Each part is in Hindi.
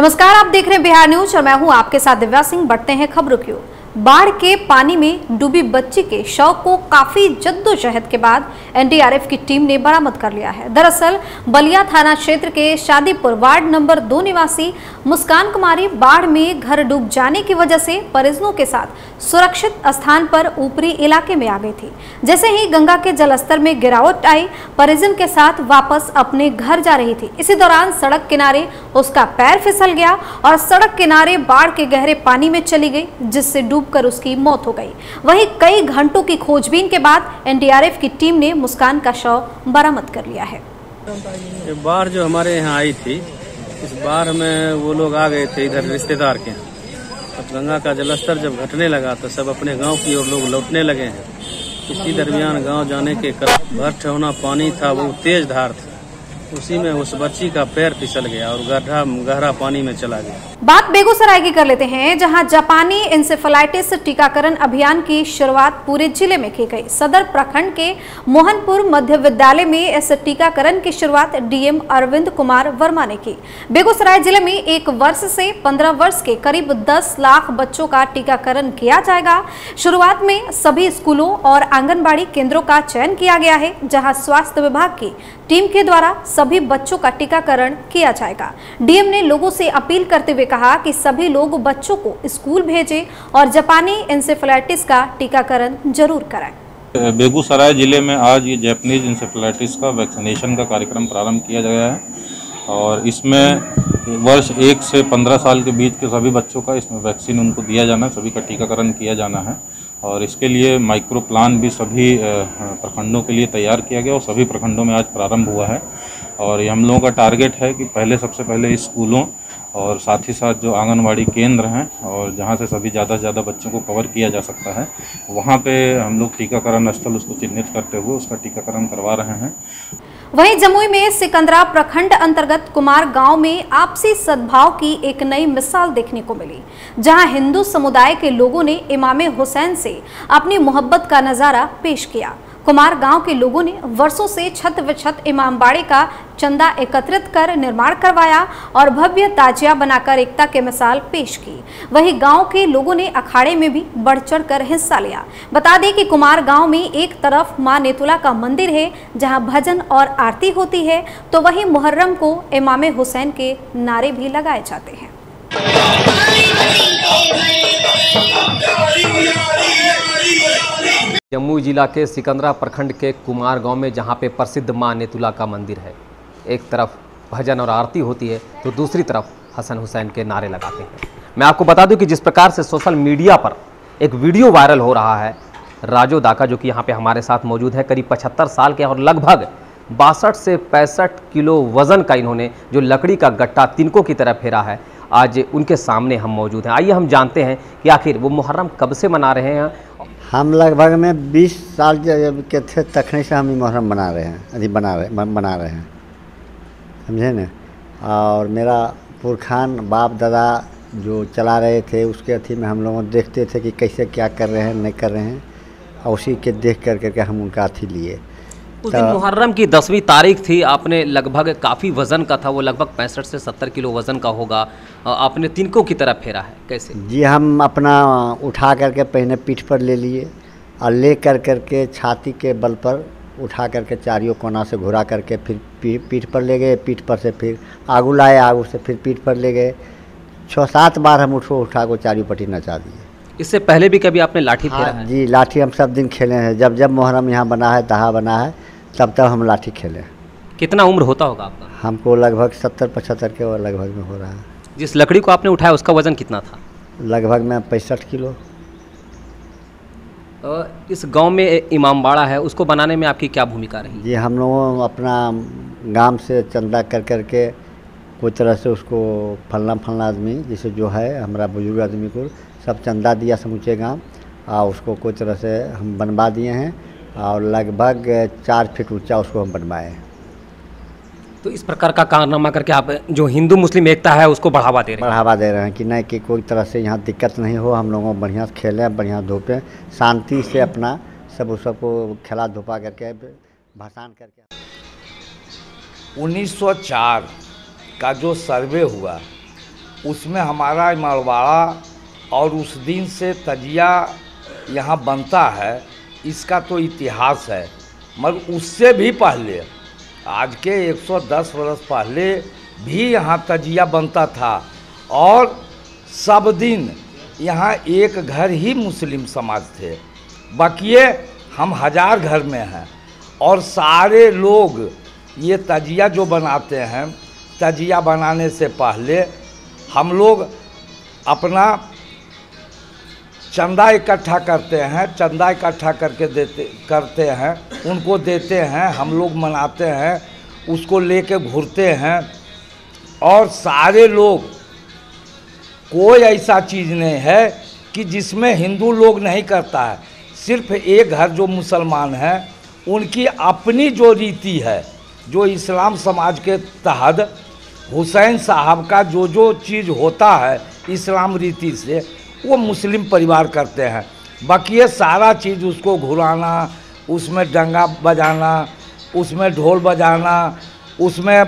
नमस्कार, आप देख रहे हैं बिहार न्यूज और मैं हूं आपके साथ दिव्या सिंह। बढ़ते हैं खबरों की ओर। बाढ़ के पानी में डूबी बच्ची के शव को काफी जद्दोजहद के बाद एनडीआरएफ की टीम ने बरामद कर लिया है। दरअसल बलिया थाना क्षेत्र के शादीपुर वार्ड नंबर 2 निवासी मुस्कान कुमारी बाढ़ में घर डूब जाने की वजह से परिजनों के साथ सुरक्षित स्थान पर ऊपरी इलाके में आ गई थी। जैसे ही गंगा के जलस्तर में गिरावट आई, परिजन के साथ वापस अपने घर जा रही थी। इसी दौरान सड़क किनारे उसका पैर फिसल गया और सड़क किनारे बाढ़ के गहरे पानी में चली गई, जिससे डूबकर उसकी मौत हो गई। वहीं कई घंटों की खोजबीन के बाद एनडीआरएफ की टीम ने मुस्कान का शव बरामद कर लिया है। ये बाढ़ जो हमारे यहाँ आई थी, इस बाढ़ में वो लोग आ गए थे इधर रिश्तेदार के यहाँ। अब गंगा का जलस्तर जब घटने लगा तो सब अपने गांव की ओर लोग लौटने लगे हैं। इसी दरमियान गांव जाने के क्रम भर ठेहुना पानी था, वो तेज धार था। उसी में उस बच्ची का पैर फिसल गया और गहरा पानी में चला गया। बात बेगूसराय की कर लेते हैं, जहां जापानी इंसेफेलाइटिस टीकाकरण अभियान की शुरुआत पूरे जिले में की गई। सदर प्रखंड के मोहनपुर मध्य विद्यालय में इस टीकाकरण की शुरुआत डीएम अरविंद कुमार वर्मा ने की। बेगूसराय जिले में 1 वर्ष से 15 वर्ष के करीब 10 लाख बच्चों का टीकाकरण किया जाएगा। शुरुआत में सभी स्कूलों और आंगनबाड़ी केंद्रों का चयन किया गया है, जहाँ स्वास्थ्य विभाग की टीम के द्वारा सभी बच्चों का टीकाकरण किया जाएगा। डीएम ने लोगों से अपील करते हुए कहा कि सभी लोग बच्चों को स्कूल भेजें और जापानी इंसेफेलाइटिस का टीकाकरण जरूर कराएं। बेगूसराय जिले में आज ये जापानीज इंसेफेलाइटिस का वैक्सीनेशन का कार्यक्रम प्रारंभ किया गया है और इसमें वर्ष 1 से 15 साल के बीच के सभी बच्चों का इसमें वैक्सीन उनको दिया जाना है, सभी का टीकाकरण किया जाना है। और इसके लिए माइक्रो प्लान भी सभी प्रखंडों के लिए तैयार किया गया और सभी प्रखंडों में आज प्रारंभ हुआ है। और ये हम लोगों का टारगेट है कि सबसे पहले स्कूलों और साथ ही साथ जो आंगनवाड़ी केंद्र हैं और जहां से सभी ज़्यादा से ज़्यादा बच्चों को कवर किया जा सकता है, वहां पे हम लोग टीकाकरण स्थल उसको चिन्हित करते हुए उसका टीकाकरण करवा रहे हैं। वहीं जमुई में सिकंदरा प्रखंड अंतर्गत कुमार गांव में आपसी सद्भाव की एक नई मिसाल देखने को मिली, जहां हिंदू समुदाय के लोगों ने इमाम हुसैन से अपनी मोहब्बत का नजारा पेश किया। कुमार गांव के लोगों ने वर्षों से छत व छत इमामबाड़े का चंदा एकत्रित कर निर्माण करवाया और भव्य ताजिया बनाकर एकता के मिसाल पेश की। वहीं गांव के लोगों ने अखाड़े में भी बढ़ चढ़ कर हिस्सा लिया। बता दें कि कुमार गांव में एक तरफ मां नेतुला का मंदिर है, जहां भजन और आरती होती है, तो वहीं मुहर्रम को इमाम हुसैन के नारे भी लगाए जाते हैं। जमुई जिला के सिकंदरा प्रखंड के कुमार गांव में जहां पे प्रसिद्ध मां नेतुला का मंदिर है, एक तरफ भजन और आरती होती है तो दूसरी तरफ हसन हुसैन के नारे लगाते हैं। मैं आपको बता दूं कि जिस प्रकार से सोशल मीडिया पर एक वीडियो वायरल हो रहा है, राजो दाका जो कि यहाँ पे हमारे साथ मौजूद है, करीब 75 साल के और लगभग 62 से 65 किलो वजन का इन्होंने जो लकड़ी का गट्टा तिनकों की तरह फेरा है, आज उनके सामने हम मौजूद हैं। आइए हम जानते हैं कि आखिर वो मुहर्रम कब से मना रहे हैं। हम लगभग में 20 साल के थे तखने से हम मुहर्रम बना रहे हैं, समझे न। और मेरा पुरखान बाप दादा जो चला रहे थे उसके अथी में हम लोग देखते थे कि कैसे क्या कर रहे हैं नहीं कर रहे हैं, और उसी के देख करके हम उनका अथी लिए। उस दिन मुहर्रम की 10वीं तारीख थी, आपने लगभग काफ़ी वज़न का था, वो लगभग 65 से 70 किलो वज़न का होगा, आपने तिनकों की तरह फेरा है, कैसे? जी हम अपना उठा करके पहले पीठ पर ले लिए और ले करके छाती के बल पर उठा करके चारियों कोना से घुरा करके फिर पीठ पर ले गए, पीठ पर से फिर आगू लाए, आगू से फिर पीठ पर ले गए। 6-7 बार हम उठा को चारियों पट्टी नचा दिए। इससे पहले भी कभी आपने लाठी फेरा है? जी, लाठी हम सब दिन खेले हैं। जब मुहर्रम यहाँ बना है, दहा बना है, तब हम लाठी खेले। कितना उम्र होता होगा आपका? हमको लगभग 70-75 के लगभग में हो रहा है। जिस लकड़ी को आपने उठाया उसका वजन कितना था? लगभग में 65 किलो। इस गांव में इमामबाड़ा है, उसको बनाने में आपकी क्या भूमिका रही? जी, हम लोगों अपना गांव से चंदा करके कोई तरह से उसको फलना आदमी जैसे जो है हमारा बुजुर्ग आदमी को सब चंदा दिया समूचे गांव, और उसको कोई तरह से हम बनवा दिए हैं और लगभग 4 फीट ऊंचा उसको हम बनवाए हैं। तो इस प्रकार का कारनामा करके आप जो हिंदू मुस्लिम एकता है उसको बढ़ावा दे रहे हैं कि नहीं कि कोई तरह से यहाँ दिक्कत नहीं हो, हम लोगों बढ़िया से खेलें, बढ़िया धूपें, शांति से अपना सबको खेला धूपा करके भसान करके। 1904 का जो सर्वे हुआ उसमें हमारा मड़वाड़ा और उस दिन से तजिया यहाँ बनता है, इसका तो इतिहास है। मगर उससे भी पहले, आज के 110 वर्ष पहले भी यहाँ तजिया बनता था और सब दिन यहाँ एक घर ही मुस्लिम समाज थे। बाकिए हम 1000 घर में हैं और सारे लोग ये तजिया जो बनाते हैं, तजिया बनाने से पहले हम लोग अपना चंदा इकट्ठा करते हैं, चंदा इकट्ठा करके करते हैं, उनको देते हैं, हम लोग मनाते हैं, उसको लेके घूरते हैं। और सारे लोग, कोई ऐसा चीज़ नहीं है कि जिसमें हिंदू लोग नहीं करता है। सिर्फ एक घर जो मुसलमान हैं उनकी अपनी जो रीति है, जो इस्लाम समाज के तहत हुसैन साहब का जो चीज़ होता है इस्लाम रीति से, वो मुस्लिम परिवार करते हैं। बाकी ये सारा चीज़ उसको घुराना, उसमें डंगा बजाना, उसमें ढोल बजाना, उसमें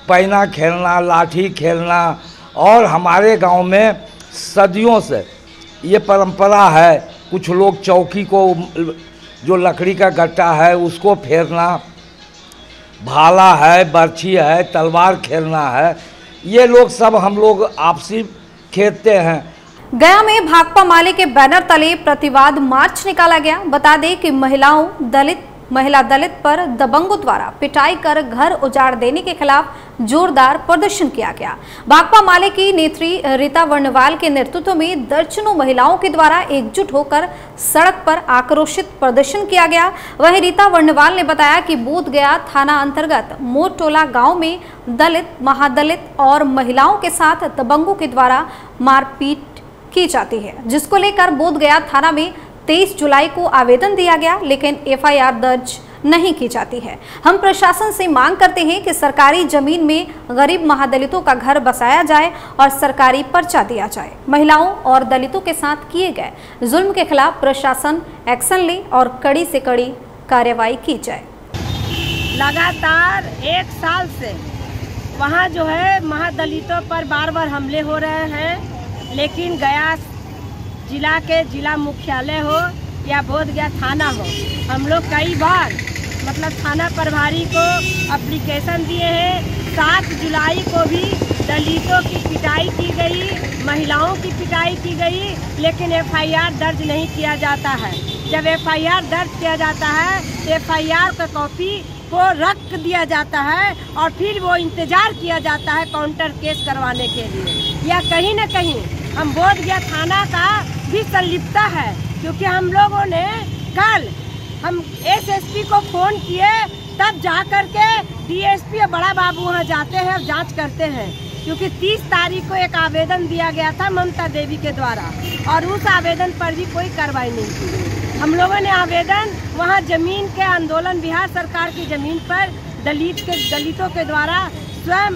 पैना खेलना, लाठी खेलना। और हमारे गांव में सदियों से ये परंपरा है। कुछ लोग चौकी को, जो लकड़ी का गट्टा है, उसको फेरना, भाला है, बर्छी है, तलवार खेलना है, ये लोग सब हम लोग आपसी खेलते हैं। गया में भाकपा माले के बैनर तले प्रतिवाद मार्च निकाला गया। बता दें कि महिला दलित पर दबंगों द्वारा पिटाई कर घर उजाड़ देने के खिलाफ जोरदार प्रदर्शन किया गया। भाकपा माले की नेत्री रीता वर्णवाल के नेतृत्व में दर्जनों महिलाओं के द्वारा एकजुट होकर सड़क पर आक्रोशित प्रदर्शन किया गया। वहीं रीता वर्णवाल ने बताया कि बोधगया थाना अंतर्गत मोरटोला गांव में दलित, महादलित और महिलाओं के साथ दबंगों के द्वारा मारपीट की जाती है, जिसको लेकर बोधगया थाना में 23 जुलाई को आवेदन दिया गया, लेकिन एफआईआर दर्ज नहीं की जाती है। हम प्रशासन से मांग करते हैं कि सरकारी जमीन में गरीब महादलितों का घर बसाया जाए और सरकारी पर्चा दिया जाए। महिलाओं और दलितों के साथ किए गए जुल्म के खिलाफ प्रशासन एक्शन ले और कड़ी से कड़ी कार्रवाई की जाए। लगातार 1 साल से वहाँ जो है महादलितों पर बार बार हमले हो रहे हैं, लेकिन गया जिला के जिला मुख्यालय हो या बोधगया थाना हो, हम लोग कई बार थाना प्रभारी को एप्लीकेशन दिए हैं। 7 जुलाई को भी दलितों की पिटाई की गई, महिलाओं की पिटाई की गई, लेकिन एफआईआर दर्ज नहीं किया जाता है। जब एफआईआर दर्ज किया जाता है तो एफआईआर का कॉपी को रख दिया जाता है और फिर वो इंतजार किया जाता है काउंटर केस करवाने के लिए। या कहीं न कहीं हम बोधगया थाना का भी संलिप्तता है, क्योंकि हम लोगों ने कल हम एसएसपी को फोन किए, तब जा कर के डीएसपी और बड़ा बाबू वहाँ जाते हैं और जांच करते हैं, क्योंकि 30 तारीख को एक आवेदन दिया गया था ममता देवी के द्वारा और उस आवेदन पर भी कोई कार्रवाई नहीं की। हम लोगों ने आवेदन वहाँ जमीन के आंदोलन, बिहार सरकार की जमीन पर दलितों के द्वारा स्वयं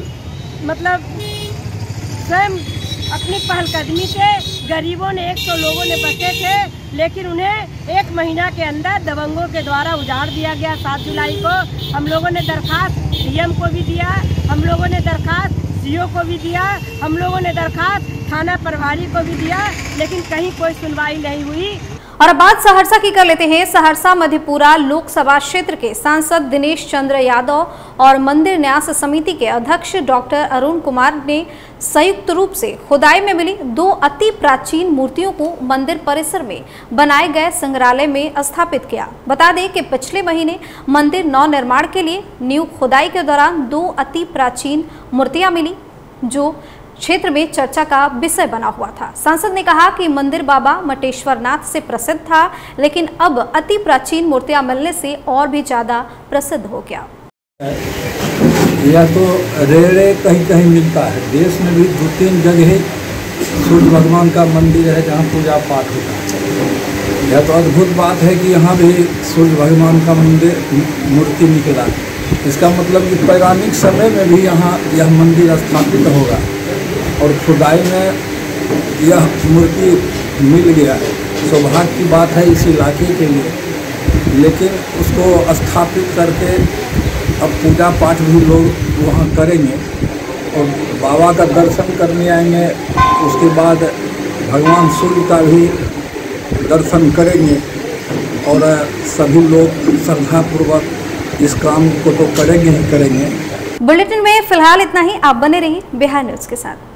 अपनी पहलकदमी से गरीबों ने 100 लोगों ने बचे थे, लेकिन उन्हें 1 महीना के अंदर दबंगों के द्वारा उजाड़ दिया गया। 7 जुलाई को हम लोगों ने दरखास्त डीएम को भी दिया, हम लोगों ने दरखास्त सीओ को भी दिया, हम लोगों ने दरखास्त थाना प्रभारी को भी दिया, लेकिन कहीं कोई सुनवाई नहीं हुई। और अब बात सहरसा की कर लेते हैं। सहरसा मधेपुरा लोकसभा क्षेत्र के सांसद दिनेश चंद्र यादव और मंदिर न्यास समिति के अध्यक्ष डॉक्टर अरुण कुमार ने संयुक्त रूप से खुदाई में मिली 2 अति प्राचीन मूर्तियों को मंदिर परिसर में बनाए गए संग्रहालय में स्थापित किया। बता दें कि पिछले महीने मंदिर नव निर्माण के लिए नींव खुदाई के दौरान 2 अति प्राचीन मूर्तियां मिली, जो क्षेत्र में चर्चा का विषय बना हुआ था। सांसद ने कहा कि मंदिर बाबा मटेश्वरनाथ से प्रसिद्ध था, लेकिन अब अति प्राचीन मूर्तियां मिलने से और भी ज्यादा प्रसिद्ध हो गया। यह तो रेड़े कहीं कहीं मिलता है, देश में भी 2-3 जगह सूर्य भगवान का मंदिर है जहाँ पूजा पाठ होता है। यह तो अद्भुत बात है कि यहाँ भी सूर्य भगवान का मूर्ति निकला। इसका मतलब कि पौराणिक समय में भी यहाँ यह मंदिर स्थापित होगा और खुदाई में यह मूर्ति मिल गया है। सौभाग्य की बात है इस इलाके के लिए, लेकिन उसको स्थापित करके अब पूजा पाठ भी लोग वहाँ करेंगे और बाबा का दर्शन करने आएंगे, उसके बाद भगवान सूर्य का भी दर्शन करेंगे और सभी लोग श्रद्धापूर्वक इस काम को तो करेंगे ही करेंगे। बुलेटिन में फिलहाल इतना ही। आप बने रहिए बिहार न्यूज़ के साथ।